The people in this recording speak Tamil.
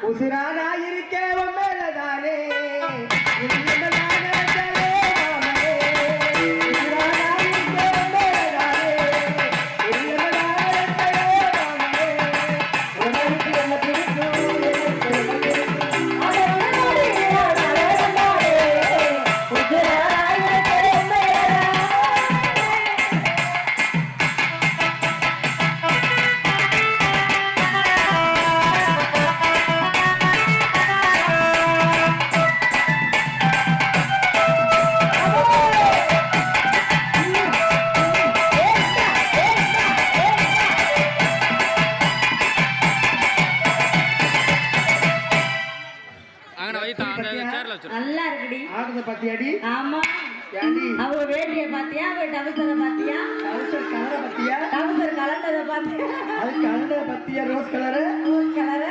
உசுரானா இருக்கே உன் மேலதானே நல்லா இருக்குடி. ஆடுத பத்தியாடி? ஆமா. யாடி? அவ வேட்டிய பாத்தியா? அவ டவுசர பாத்தியா? டவுசர் கலர பத்தியா? டவுசர் கலண்டத பாத்தியா? அது கலண்டத பத்தியா? Rose colour. Rose colour.